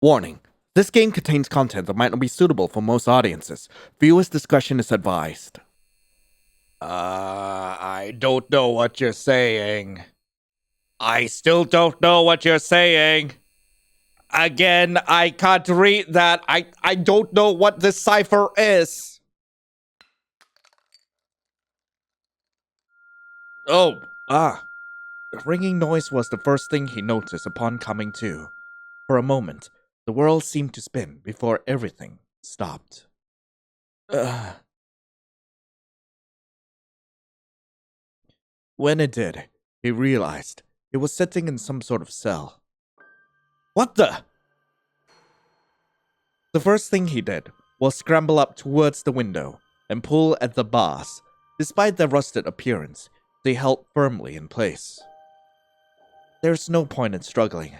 Warning. This game contains content that might not be suitable for most audiences. Viewers' discretion is advised. I don't know what you're saying. I still don't know what you're saying. Again, I can't read that. I don't know what this cipher is. Oh, The ringing noise was the first thing he noticed upon coming to. For a moment, the world seemed to spin before everything stopped. When it did, he realized he was sitting in some sort of cell. What the? The first thing he did was scramble up towards the window and pull at the bars. Despite their rusted appearance, they held firmly in place. There's no point in struggling.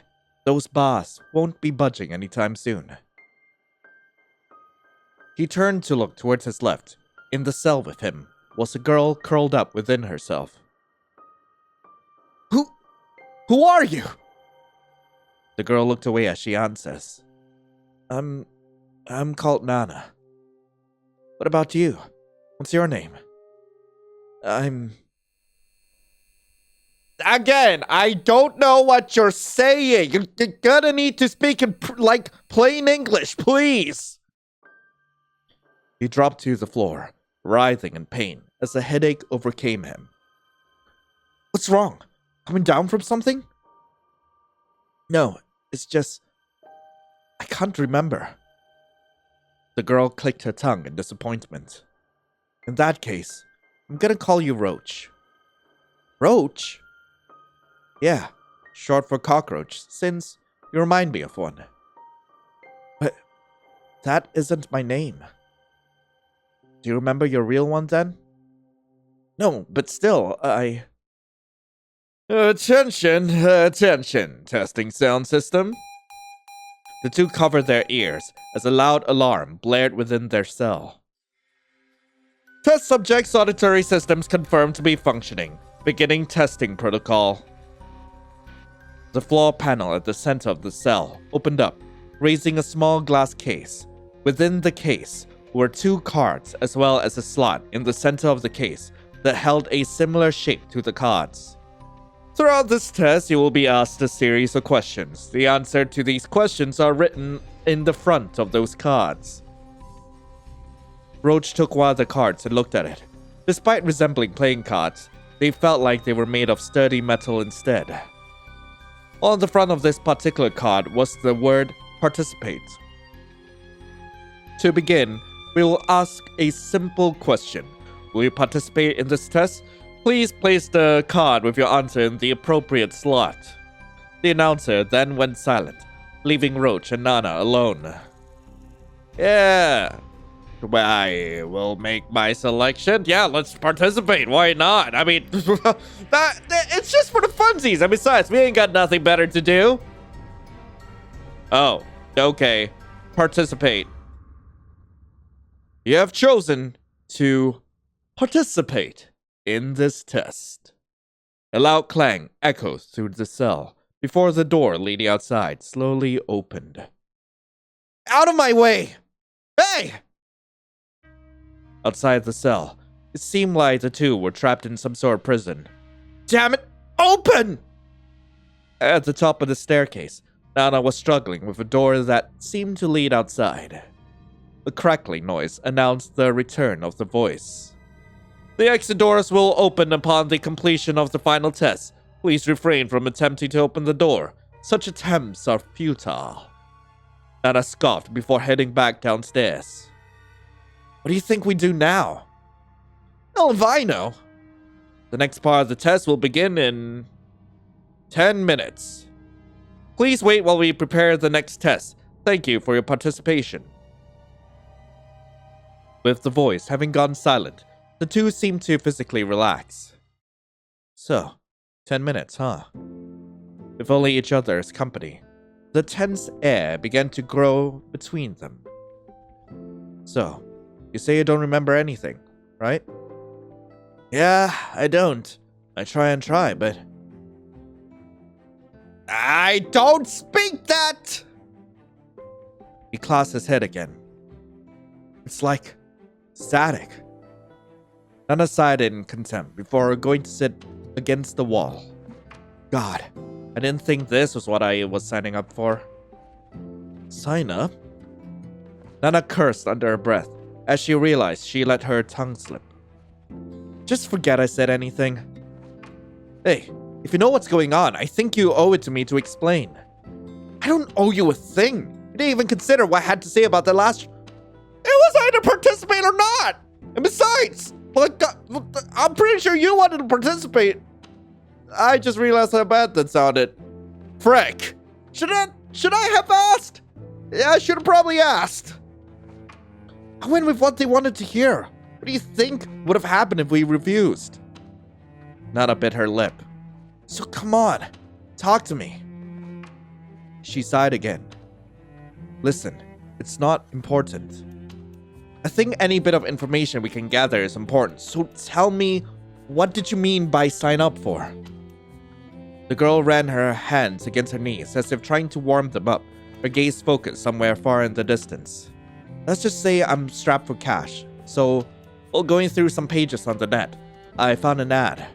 Those bars won't be budging anytime soon. He turned to look towards his left. In the cell with him was a girl curled up within herself. Who are you? The girl looked away as she answers. I'm called Nana. What about you? What's your name? Again, I don't know what you're saying. You're gonna need to speak in, plain English, please. He dropped to the floor, writhing in pain as a headache overcame him. What's wrong? Coming down from something? No, it's just... I can't remember. The girl clicked her tongue in disappointment. In that case, I'm gonna call you Roach. Roach? Yeah, short for cockroach, since you remind me of one. But that isn't my name. Do you remember your real one then? No, but still, Attention, testing sound system. The two covered their ears as a loud alarm blared within their cell. Test subject's auditory systems confirmed to be functioning. Beginning testing protocol. The floor panel at the center of the cell opened up, raising a small glass case. Within the case were two cards as well as a slot in the center of the case that held a similar shape to the cards. Throughout this test, you will be asked a series of questions. The answer to these questions are written in the front of those cards. Roach took one of the cards and looked at it. Despite resembling playing cards, they felt like they were made of sturdy metal instead. On the front of this particular card was the word participate. To begin, we will ask a simple question. Will you participate in this test? Please place the card with your answer in the appropriate slot. The announcer then went silent, leaving Roach and Nana alone. Yeah, I will make my selection. Yeah, let's participate. Why not? I mean, it's just for the funsies. And besides, we ain't got nothing better to do. Oh, okay. Participate. You have chosen to participate in this test. A loud clang echoes through the cell before the door leading outside slowly opened. Out of my way! Hey! Outside the cell, it seemed like the two were trapped in some sort of prison. Damn it! Open! At the top of the staircase, Nana was struggling with a door that seemed to lead outside. A crackling noise announced the return of the voice. The exit doors will open upon the completion of the final test. Please refrain from attempting to open the door. Such attempts are futile. Nana scoffed before heading back downstairs. What do you think we do now? Hell if I know. The next part of the test will begin in 10 minutes. Please wait while we prepare the next test. Thank you for your participation. With the voice having gone silent, the two seemed to physically relax. So, 10 minutes, huh? With only each other's company, the tense air began to grow between them. So, you say you don't remember anything, right? Yeah, I don't. I try, but... I don't speak that! He clasped his head again. It's like static. Nana sighed in contempt before going to sit against the wall. God, I didn't think this was what I was signing up for. Sign up? Nana cursed under her breath as she realized she let her tongue slip. Just forget I said anything. Hey, if you know what's going on, I think you owe it to me to explain. I don't owe you a thing. You didn't even consider what I had to say about the last... It was either participate or not! And besides, I'm pretty sure you wanted to participate. I just realized how bad that sounded. Frick. Should I have asked? Yeah, I should have probably asked. I went with what they wanted to hear. What do you think would have happened if we refused? Nana bit her lip. So come on, talk to me. She sighed again. Listen, it's not important. I think any bit of information we can gather is important, so tell me, what did you mean by sign up for? The girl ran her hands against her knees as if trying to warm them up, her gaze focused somewhere far in the distance. Let's just say I'm strapped for cash, so while going through some pages on the net, I found an ad.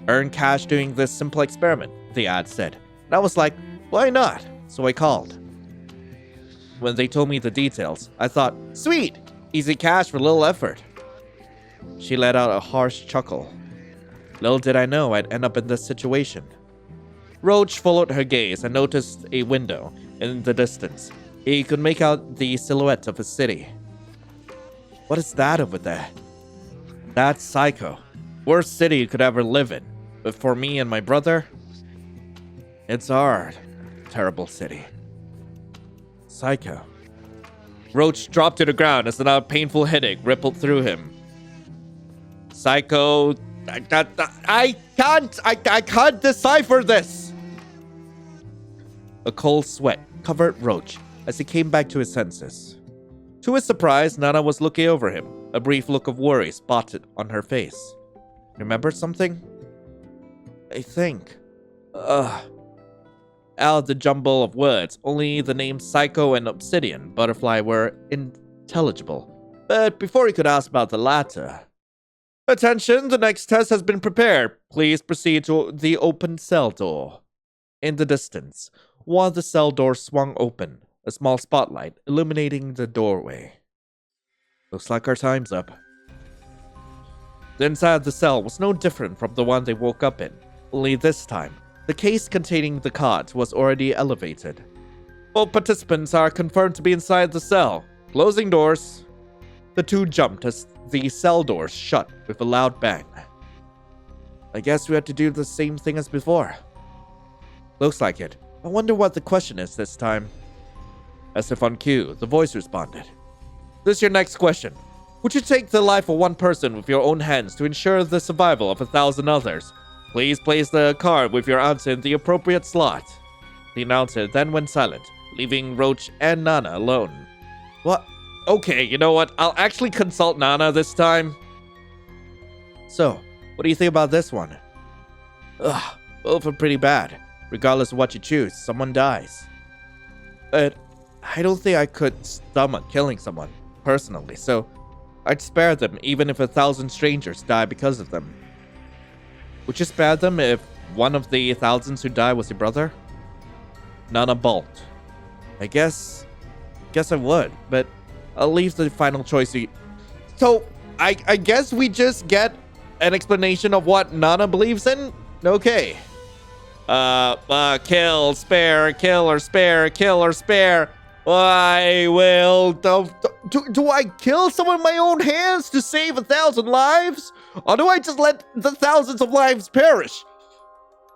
Earn cash doing this simple experiment, the ad said. And I was like, why not? So I called. When they told me the details, I thought, sweet! Easy cash for little effort. She let out a harsh chuckle. Little did I know I'd end up in this situation. Roach followed her gaze and noticed a window in the distance. He could make out the silhouette of a city. What is that over there? That's Psycho. Worst city you could ever live in. But for me and my brother, it's hard. Terrible city. Psycho. Roach dropped to the ground as another painful headache rippled through him. Psycho... I can't decipher this! A cold sweat covered Roach as he came back to his senses. To his surprise, Nana was looking over him, a brief look of worry spotted on her face. Remember something? I think... Out of the jumble of words, only the names Psycho and Obsidian Butterfly were intelligible. But before he could ask about the latter... Attention, the next test has been prepared. Please proceed to the open cell door. In the distance, one of the cell doors swung open, a small spotlight illuminating the doorway. Looks like our time's up. The inside of the cell was no different from the one they woke up in, only this time, the case containing the cot was already elevated. Both participants are confirmed to be inside the cell. Closing doors. The two jumped as the cell doors shut with a loud bang. I guess we had to do the same thing as before. Looks like it. I wonder what the question is this time. As if on cue, the voice responded. This is your next question. Would you take the life of one person with your own hands to ensure the survival of 1,000 others? Please place the card with your answer in the appropriate slot. The announcer then went silent, leaving Roach and Nana alone. What? Okay, you know what? I'll actually consult Nana this time. So, what do you think about this one? Ugh, both are pretty bad. Regardless of what you choose, someone dies. But I don't think I could stomach killing someone, personally, so I'd spare them even if 1,000 strangers die because of them. Would you spare them if one of the thousands who died was your brother? Nana balked. I guess I would, but I'll leave the final choice to you. So, I guess we just get an explanation of what Nana believes in? Okay. Kill, spare, kill or spare, kill or spare. I will... Do I kill someone with my own hands to save 1,000 lives? Or do I just let the thousands of lives perish?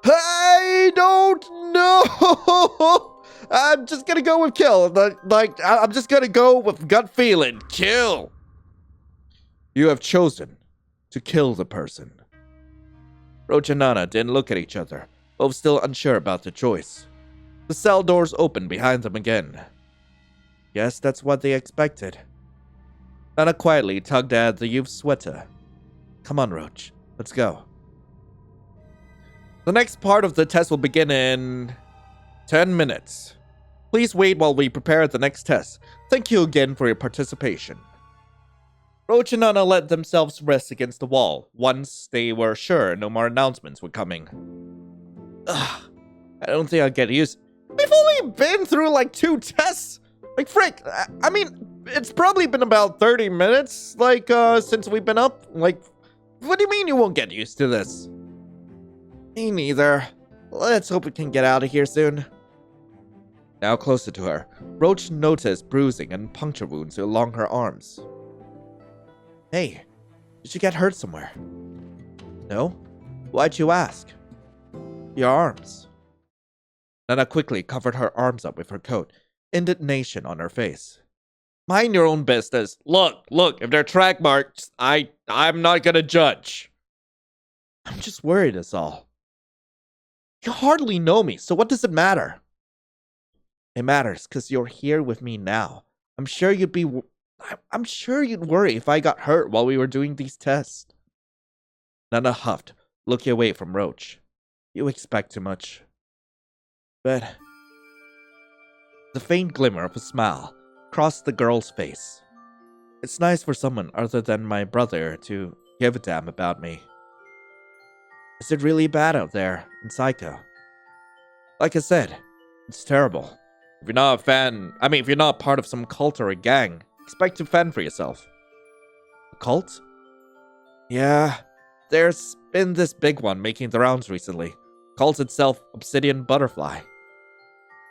I don't know. I'm just gonna go with kill. I'm just gonna go with gut feeling. Kill. You have chosen to kill the person. Roach and Nana didn't look at each other, both still unsure about the choice. The cell doors opened behind them again. Yes, that's what they expected. Nana quietly tugged at the youth's sweater. Come on, Roach. Let's go. The next part of the test will begin in 10 minutes. Please wait while we prepare the next test. Thank you again for your participation. Roach and Anna let themselves rest against the wall once they were sure no more announcements were coming. Ugh, I don't think I'll get used. We've only been through like 2 tests. Like, frick, I mean, it's probably been about 30 minutes, like, since we've been up. Like, what do you mean you won't get used to this? Me neither. Let's hope we can get out of here soon. Now closer to her, Roach noticed bruising and puncture wounds along her arms. Hey, did you get hurt somewhere? No? Why'd you ask? Your arms. Nana quickly covered her arms up with her coat, indignation on her face. Mind your own business. Look, if they're track marks, I'm not gonna judge. I'm just worried is all. You hardly know me, so what does it matter? It matters because you're here with me now. I'm sure you'd worry if I got hurt while we were doing these tests. Nana huffed, looking away from Roach. You expect too much. But the faint glimmer of a smile crossed the girl's face. It's nice for someone other than my brother to give a damn about me. Is it really bad out there in Psycho? Like I said, it's terrible. If you're not if you're not part of some cult or a gang, expect to fend for yourself. A cult? Yeah, there's been this big one making the rounds recently. Calls itself Obsidian Butterfly.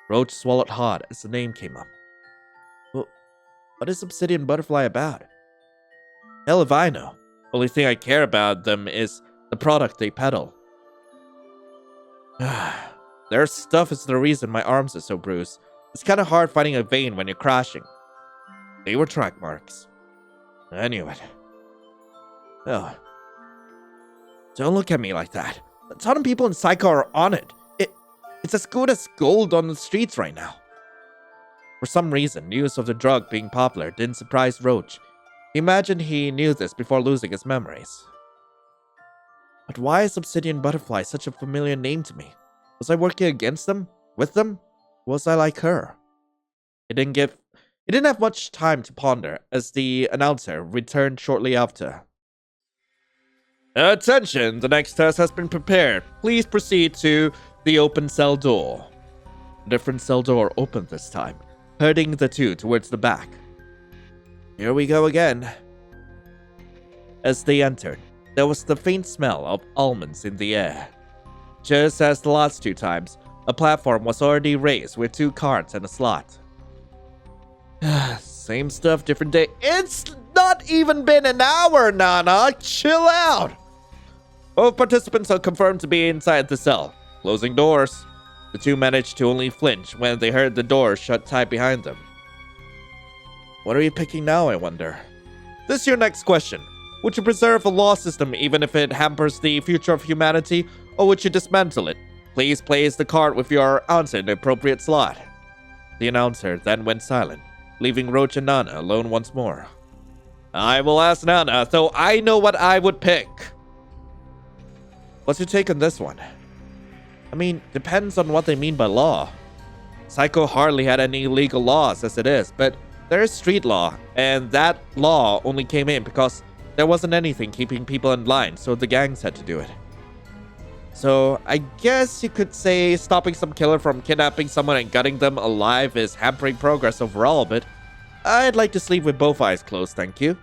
Roach swallowed hard as the name came up. Well, what is Obsidian Butterfly about? Hell if I know. Only thing I care about them is the product they peddle. Their stuff is the reason my arms are so bruised. It's kind of hard finding a vein when you're crashing. They were track marks. I knew it. Oh. Don't look at me like that. A ton of people in Psycho are on it. It's as good as gold on the streets right now. For some reason, news of the drug being popular didn't surprise Roach. He imagined he knew this before losing his memories. But why is Obsidian Butterfly such a familiar name to me? Was I working against them? With them? Was I like her? It didn't have much time to ponder as the announcer returned shortly after. Attention, the next test has been prepared. Please proceed to the open cell door. A different cell door opened this time, herding the two towards the back. Here we go again. As they entered, there was the faint smell of almonds in the air. Just as the last 2 times, a platform was already raised with 2 carts and a slot. Same stuff, different day. It's not even been an hour, Nana. Chill out. Both participants are confirmed to be inside the cell. Closing doors. The 2 managed to only flinch when they heard the door shut tight behind them. What are you picking now, I wonder? This is your next question. Would you preserve a law system even if it hampers the future of humanity, or would you dismantle it? Please place the card with your answer in the appropriate slot. The announcer then went silent, leaving Roach and Nana alone once more. I will ask Nana, though I know what I would pick. What's your take on this one? I mean, depends on what they mean by law. Psycho hardly had any legal laws as it is, but there is street law, and that law only came in because there wasn't anything keeping people in line, so the gangs had to do it. So, I guess you could say stopping some killer from kidnapping someone and gutting them alive is hampering progress overall, but I'd like to sleep with both eyes closed, thank you.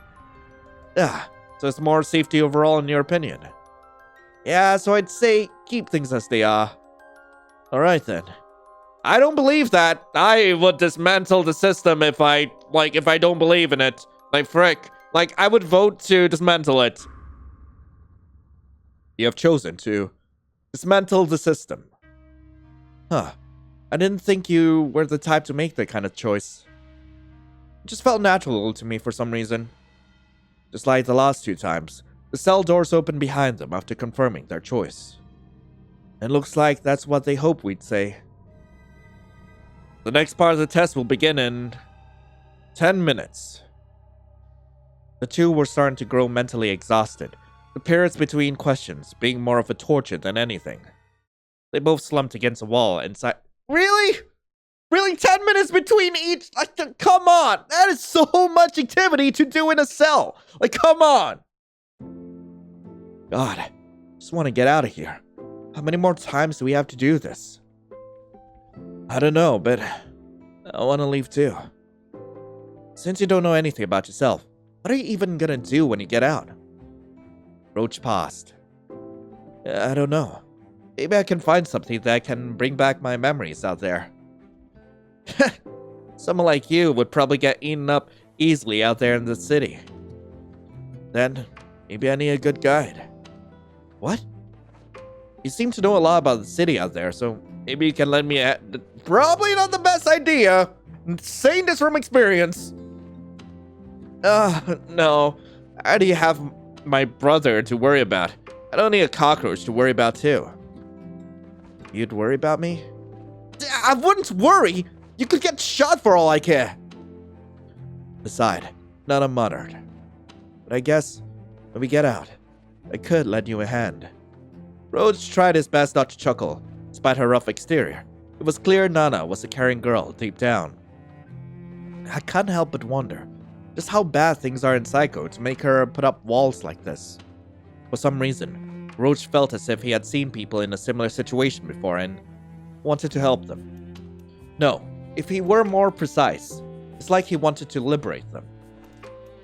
So it's more safety overall in your opinion? Yeah, so I'd say keep things as they are. Alright then. I don't believe that. I would dismantle the system if I don't believe in it. Like, frick. Like, I would vote to dismantle it. You have chosen to dismantle the system. Huh. I didn't think you were the type to make that kind of choice. It just felt natural to me for some reason. Just like the last 2 times, the cell doors opened behind them after confirming their choice. It looks like that's what they hoped we'd say. The next part of the test will begin in 10 minutes. The 2 were starting to grow mentally exhausted, the periods between questions being more of a torture than anything. They both slumped against a wall and Really? Really, 10 minutes between each? Like, come on. That is so much activity to do in a cell. Like, come on. God, I just want to get out of here. How many more times do we have to do this? I don't know, but I want to leave too. Since you don't know anything about yourself, what are you even gonna do when you get out? Roach paused. I don't know. Maybe I can find something that can bring back my memories out there. Someone like you would probably get eaten up easily out there in the city. Then, maybe I need a good guide. What? You seem to know a lot about the city out there, so maybe you can lend me a... Probably not the best idea. Saying this from experience. No. I already have my brother to worry about. I don't need a cockroach to worry about too. You'd worry about me? I wouldn't worry! You could get shot for all I care! Beside, Nana muttered. But I guess, when we get out, I could lend you a hand. Roach tried his best not to chuckle, despite her rough exterior. It was clear Nana was a caring girl deep down. I can't help but wonder just how bad things are in Psycho to make her put up walls like this. For some reason, Roach felt as if he had seen people in a similar situation before and wanted to help them. No, if he were more precise, it's like he wanted to liberate them.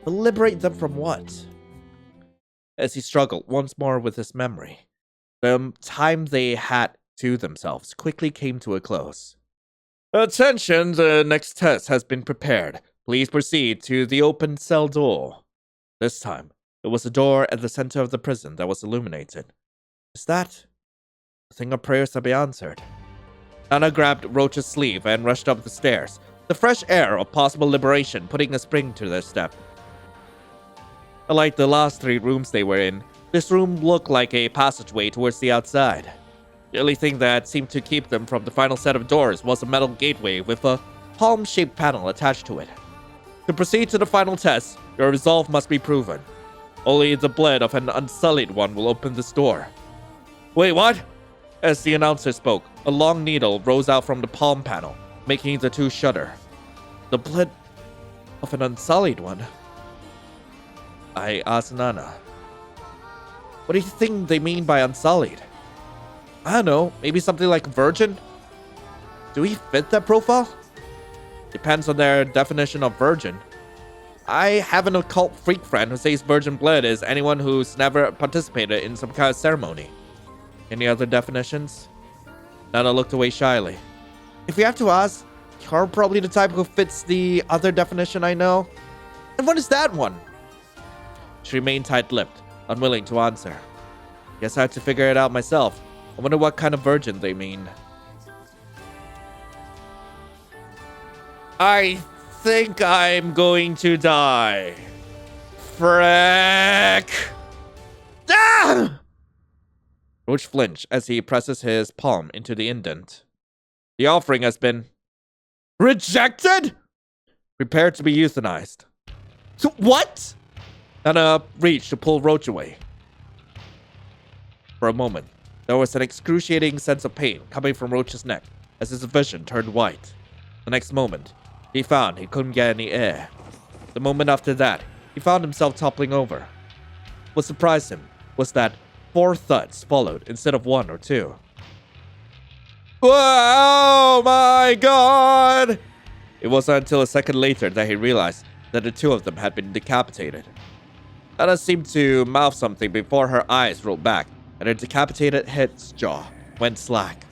But liberate them from what? As he struggled once more with his memory, the time they had to themselves quickly came to a close. Attention, the next test has been prepared. Please proceed to the open cell door. This time, there was a door at the center of the prison that was illuminated. Is that the thing of prayers to be answered? Nana grabbed Roach's sleeve and rushed up the stairs, the fresh air of possible liberation putting a spring to their step. Unlike the last 3 rooms they were in, this room looked like a passageway towards the outside. The only thing that seemed to keep them from the final set of doors was a metal gateway with a palm-shaped panel attached to it. To proceed to the final test, your resolve must be proven. Only the blood of an unsullied one will open this door. Wait, what? As the announcer spoke, a long needle rose out from the palm panel, making the two shudder. The blood of an unsullied one? I asked Nana. What do you think they mean by unsullied? I don't know, maybe something like virgin? Do we fit that profile? Depends on their definition of virgin. I have an occult freak friend who says virgin blood is anyone who's never participated in some kind of ceremony. Any other definitions? Nana looked away shyly. If we have to ask, you're probably the type who fits the other definition I know. And what is that one? She remained tight-lipped, unwilling to answer. Guess I have to figure it out myself. I wonder what kind of virgin they mean. I think I'm going to die. Frick! Ah! Roach flinched as he presses his palm into the indent. The offering has been rejected? Prepare to be euthanized. So what? Nana reached to pull Roach away. For a moment, there was an excruciating sense of pain coming from Roach's neck as his vision turned white. The next moment, he found he couldn't get any air. The moment after that, he found himself toppling over. What surprised him was that 4 thuds followed instead of 1 or 2. Oh my god! It wasn't until a second later that he realized that the 2 of them had been decapitated. Anna seemed to mouth something before her eyes rolled back and her decapitated head's jaw went slack.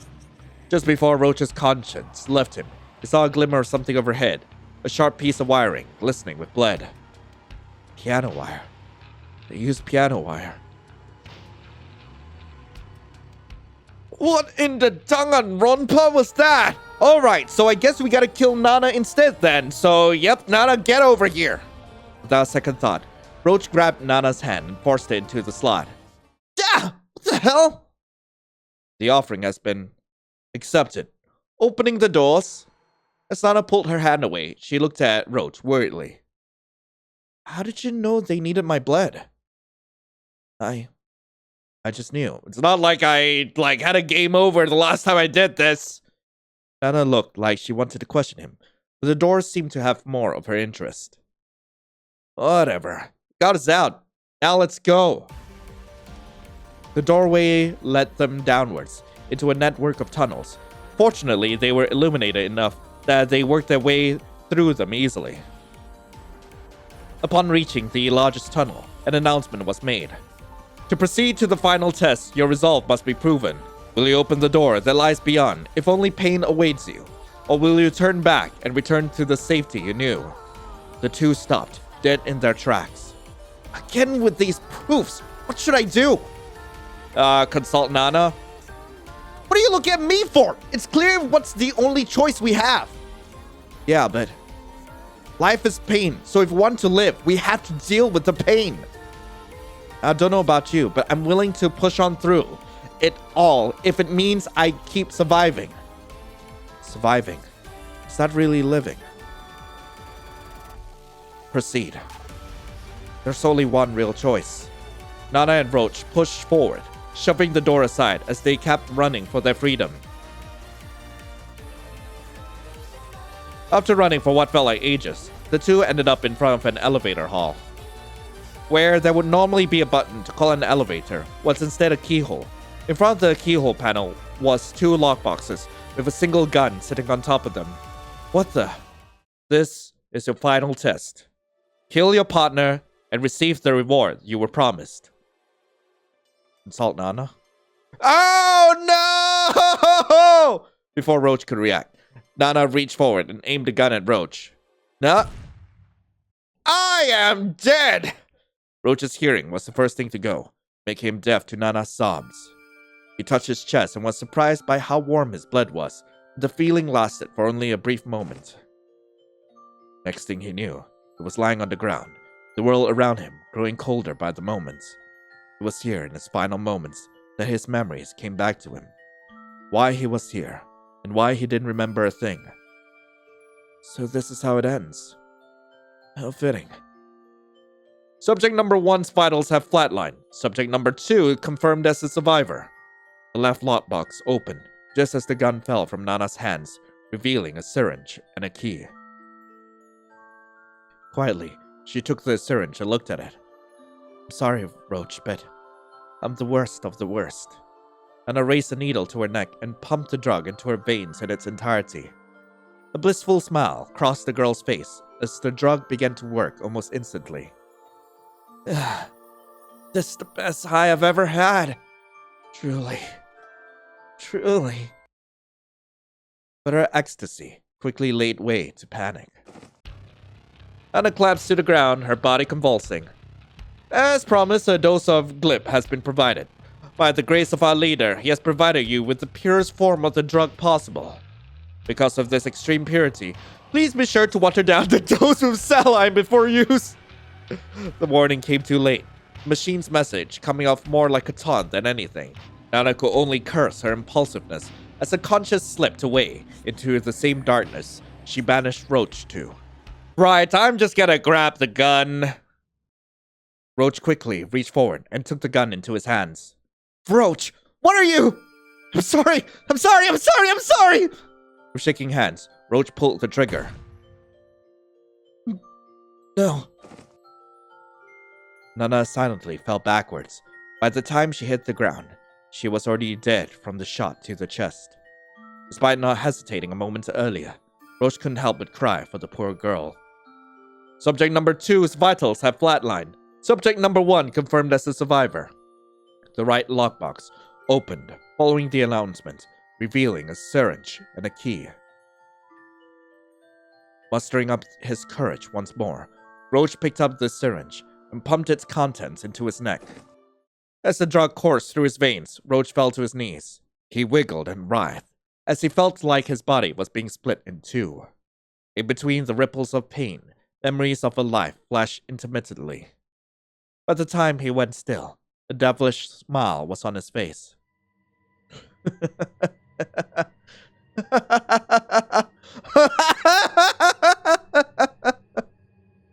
Just before Roach's conscience left him, he saw a glimmer of something overhead, a sharp piece of wiring glistening with blood. Piano wire. They used piano wire. What in the Danganronpa was that? Alright, so I guess we gotta kill Nana instead then. So, yep, Nana, get over here. Without a second thought, Roach grabbed Nana's hand and forced it into the slot. Ah! What the hell? The offering has been accepted. Opening the doors. As Nana pulled her hand away, she looked at Roach worriedly. How did you know they needed my blood? I just knew. It's not like I had a game over the last time I did this. Nana looked like she wanted to question him, but the door seemed to have more of her interest. Whatever. Got us out. Now let's go. The doorway led them downwards into a network of tunnels. Fortunately, they were illuminated enough that they worked their way through them easily. Upon reaching the largest tunnel, an announcement was made. To proceed to the final test, your resolve must be proven. Will you open the door that lies beyond, if only pain awaits you? Or will you turn back and return to the safety you knew? The two stopped, dead in their tracks. Again with these proofs, what should I do? Consult Nana. What are you looking at me for? It's clear what's the only choice we have. Yeah, but life is pain, so if we want to live, we have to deal with the pain. I don't know about you, but I'm willing to push on through it all if it means I keep surviving. Surviving? Is that really living? Proceed. There's only one real choice. Nana and Roach pushed forward, shoving the door aside as they kept running for their freedom. After running for what felt like ages, the two ended up in front of an elevator hall. Where there would normally be a button to call an elevator was instead a keyhole. In front of the keyhole panel was two lockboxes with a single gun sitting on top of them. What the? This is your final test. Kill your partner and receive the reward you were promised. Consult Nana. Oh no! Before Roach could react, Nana reached forward and aimed a gun at Roach. Nah. I am dead! Roach's hearing was the first thing to go, making him deaf to Nana's sobs. He touched his chest and was surprised by how warm his blood was. The feeling lasted for only a brief moment. Next thing he knew, he was lying on the ground, the world around him growing colder by the moments. It was here in his final moments that his memories came back to him. Why he was here, and why he didn't remember a thing. So this is how it ends. How fitting. Subject number 1's vitals have flatlined. Subject number 2 confirmed as a survivor. The left lockbox opened just as the gun fell from Nana's hands, revealing a syringe and a key. Quietly, she took the syringe and looked at it. I'm sorry, Roach, but I'm the worst of the worst. Nana raised the needle to her neck and pumped the drug into her veins in its entirety. A blissful smile crossed the girl's face as the drug began to work almost instantly. This is the best high I've ever had. Truly. Truly. But her ecstasy quickly laid way to panic. Nana collapsed to the ground, her body convulsing. As promised, a dose of glip has been provided. By the grace of our leader, he has provided you with the purest form of the drug possible. Because of this extreme purity, please be sure to water down the dose with saline before use. The warning came too late. The machine's message coming off more like a taunt than anything. Nana could only curse her impulsiveness as the conscience slipped away into the same darkness she banished Roach to. Right, I'm just gonna grab the gun. Roach quickly reached forward and took the gun into his hands. Roach, what are you? I'm sorry. With shaking hands, Roach pulled the trigger. No. Nana silently fell backwards. By the time she hit the ground, she was already dead from the shot to the chest. Despite not hesitating a moment earlier, Roach couldn't help but cry for the poor girl. Subject number 2's vitals have flatlined. Subject number 1 confirmed as a survivor. The right lockbox opened following the announcement, revealing a syringe and a key. Mustering up his courage once more, Roach picked up the syringe and pumped its contents into his neck. As the drug coursed through his veins, Roach fell to his knees. He wiggled and writhed, as he felt like his body was being split in two. In between the ripples of pain, memories of a life flashed intermittently. By the time he went still, a devilish smile was on his face.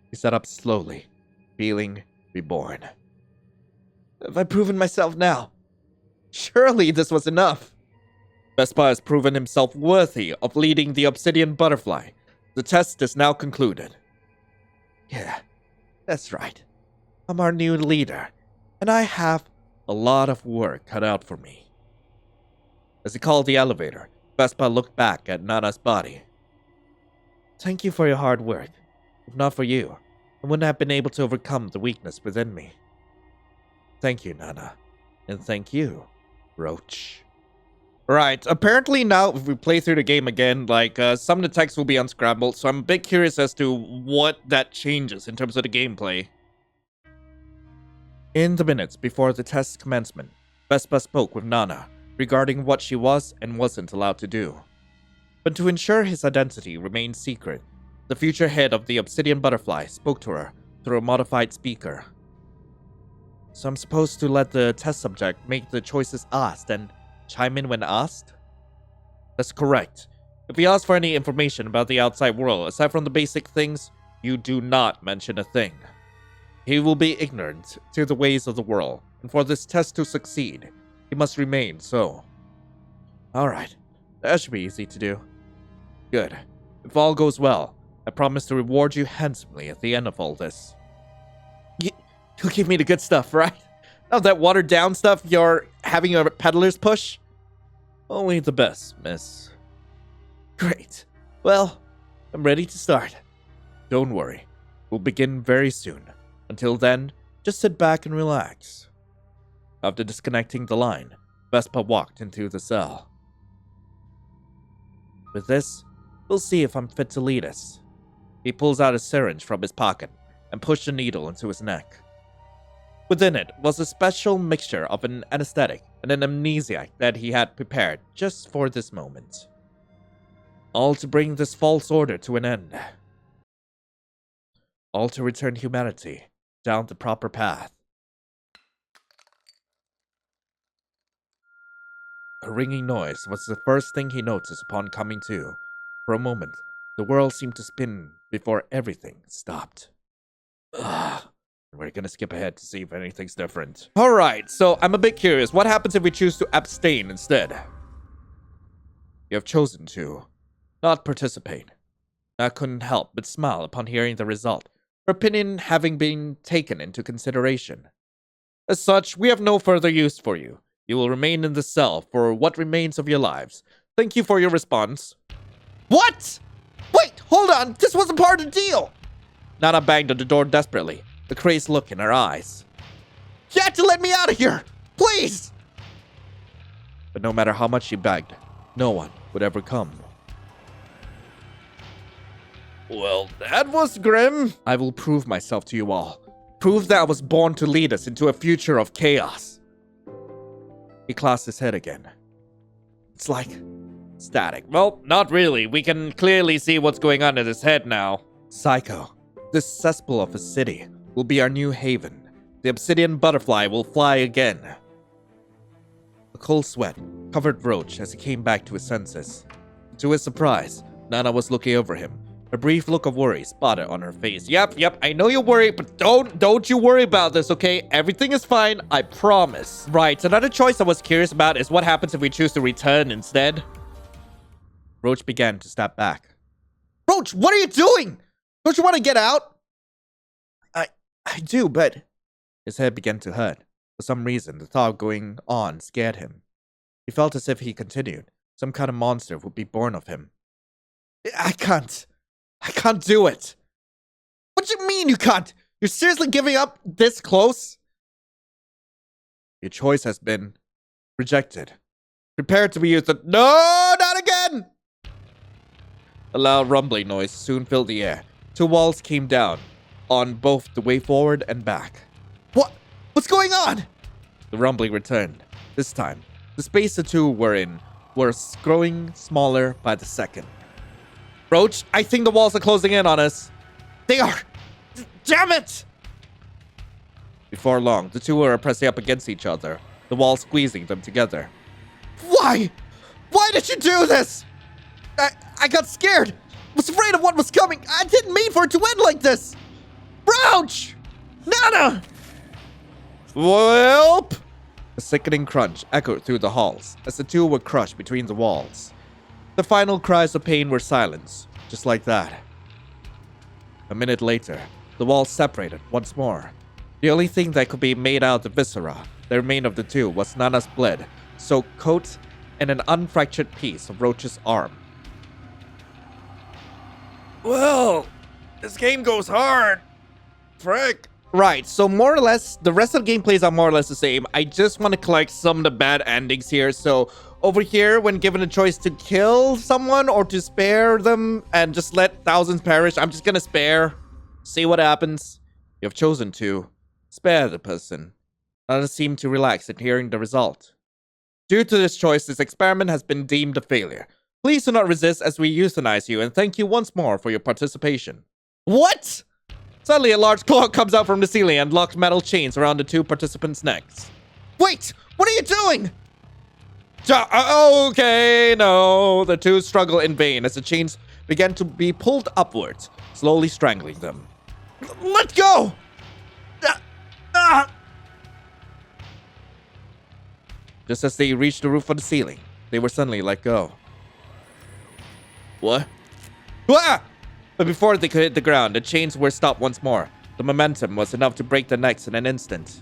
He sat up slowly, feeling reborn. Have I proven myself now? Surely this was enough. Vespa has proven himself worthy of leading the Obsidian Butterfly. The test is now concluded. Yeah, that's right. I'm our new leader, and I have a lot of work cut out for me. As he called the elevator, Vespa looked back at Nana's body. Thank you for your hard work. If not for you, I wouldn't have been able to overcome the weakness within me. Thank you, Nana. And thank you, Roach. Right, apparently now if we play through the game again, some of the text will be unscrambled, so I'm a bit curious as to what that changes in terms of the gameplay. In the minutes before the test's commencement, Vespa spoke with Nana regarding what she was and wasn't allowed to do. But to ensure his identity remained secret, the future head of the Obsidian Butterfly spoke to her through a modified speaker. So I'm supposed to let the test subject make the choices asked and chime in when asked? That's correct. If he asks for any information about the outside world, aside from the basic things, you do not mention a thing. He will be ignorant to the ways of the world, and for this test to succeed, he must remain so. Alright, that should be easy to do. Good. If all goes well, I promise to reward you handsomely at the end of all this. You'll give me the good stuff, right? Not that watered down stuff you're having a peddler's push? Only the best, miss. Great. Well, I'm ready to start. Don't worry. We'll begin very soon. Until then, just sit back and relax. After disconnecting the line, Vespa walked into the cell. With this, we'll see if I'm fit to lead us. He pulls out a syringe from his pocket and pushed a needle into his neck. Within it was a special mixture of an anesthetic and an amnesiac that he had prepared just for this moment. All to bring this false order to an end. All to return humanity down the proper path. A ringing noise was the first thing he noticed upon coming to. For a moment, the world seemed to spin before everything stopped. Ugh. We're gonna skip ahead to see if anything's different. Alright, so I'm a bit curious. What happens if we choose to abstain instead? You have chosen to not participate. I couldn't help but smile upon hearing the result, her opinion having been taken into consideration. As such, we have no further use for you. You will remain in the cell for what remains of your lives. Thank you for your response. What? Wait, hold on. This wasn't part of the deal. Nana banged on the door desperately, the crazed look in her eyes. You had to let me out of here! Please! But no matter how much she begged, no one would ever come. Well, that was grim. I will prove myself to you all. Prove that I was born to lead us into a future of chaos. He clasped his head again. It's like static. Well, not really. We can clearly see what's going on in his head now. Psycho, this cesspool of a city will be our new haven. The Obsidian Butterfly will fly again. A cold sweat covered Roach as he came back to his senses. To his surprise, Nana was looking over him, a brief look of worry spotted on her face. Yep, I know you're worried, but don't you worry about this, okay? Everything is fine, I promise. Right, another choice I was curious about is what happens if we choose to return instead. Roach began to step back. Roach, what are you doing? Don't you want to get out? I do, but... His head began to hurt. For some reason, the thought going on scared him. He felt as if he continued, some kind of monster would be born of him. I can't do it. What do you mean you can't? You're seriously giving up this close? Your choice has been rejected. Prepare to be used. No, not again! A loud rumbling noise soon filled the air. Two walls came down on both the way forward and back. What's going on? The rumbling returned. This time, the space the two were in was growing smaller by the second. Roach, I think the walls are closing in on us. They are! Damn it! Before long, the two were pressing up against each other, the wall squeezing them together. Why? Why did you do this? I got scared. Was afraid of what was coming. I didn't mean for it to end like this. Roach! Nana! Welp! A sickening crunch echoed through the halls as the two were crushed between the walls. The final cries of pain were silenced, just like that. A minute later, the walls separated once more. The only thing that could be made out of the viscera, the remain of the two, was Nana's blood, soaked coat, and an unfractured piece of Roach's arm. Well, this game goes hard. Frick. Right, so more or less, the rest of the gameplays are more or less the same. I just want to collect some of the bad endings here. So over here, when given a choice to kill someone or to spare them and just let thousands perish, I'm just gonna spare. See what happens. You have chosen to spare the person. Others seem to relax at hearing the result. Due to this choice, this experiment has been deemed a failure. Please do not resist as we euthanize you, and thank you once more for your participation. What? Suddenly, a large claw comes out from the ceiling and locks metal chains around the two participants' necks. Wait! What are you doing? Okay, no. The two struggle in vain as the chains began to be pulled upwards, slowly strangling them. Let go! Just as they reached the roof of the ceiling, they were suddenly let go. What? Ah! But before they could hit the ground, the chains were stopped once more. The momentum was enough to break their necks in an instant.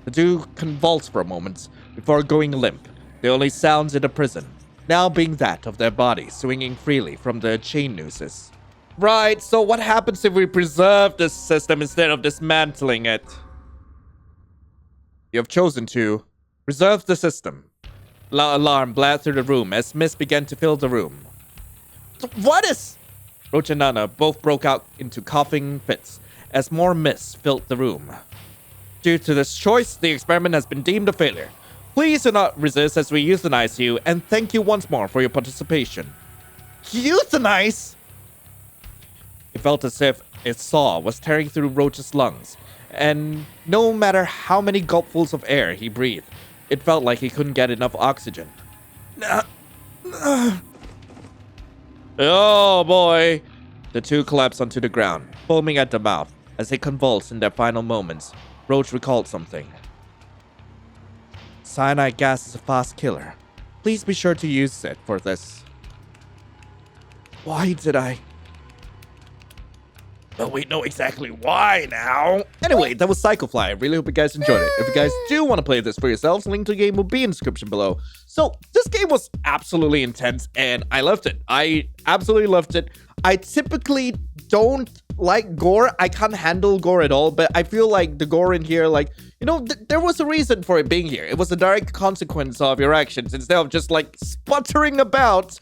The two convulsed for a moment before going limp, the only sounds in the prison now being that of their bodies swinging freely from the chain nooses. Right, so what happens if we preserve this system instead of dismantling it? You have chosen to preserve the system. Alarm blared through the room as mist began to fill the room. What is... Roach and Nana both broke out into coughing fits as more mist filled the room. Due to this choice, the experiment has been deemed a failure. Please do not resist as we euthanize you, and thank you once more for your participation. Euthanize? It felt as if its saw was tearing through Roach's lungs, and no matter how many gulpfuls of air he breathed, it felt like he couldn't get enough oxygen. Oh boy! The two collapsed onto the ground, foaming at the mouth. As they convulsed in their final moments, Roach recalled something. Cyanide gas is a fast killer. Please be sure to use it for this. Why did I? Well, we know exactly why now. Anyway, that was Psykhofly. I really hope you guys enjoyed it. If you guys do want to play this for yourselves, link to the game will be in the description below. So, this game was absolutely intense, and I loved it. I absolutely loved it. I typically don't like gore. I can't handle gore at all, but I feel like the gore in here, like, you know, there was a reason for it being here. It was a direct consequence of your actions instead of just like sputtering about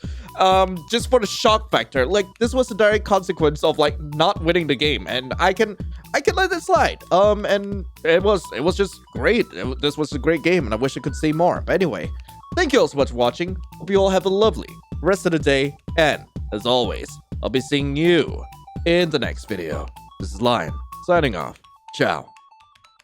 just for the shock factor. Like, this was a direct consequence of like not winning the game, and I can let it slide. And it was just great. This was a great game, and I wish I could see more. But anyway, thank you all so much for watching. Hope you all have a lovely rest of the day, and as always, I'll be seeing you in the next video. This is Lion, signing off. Ciao.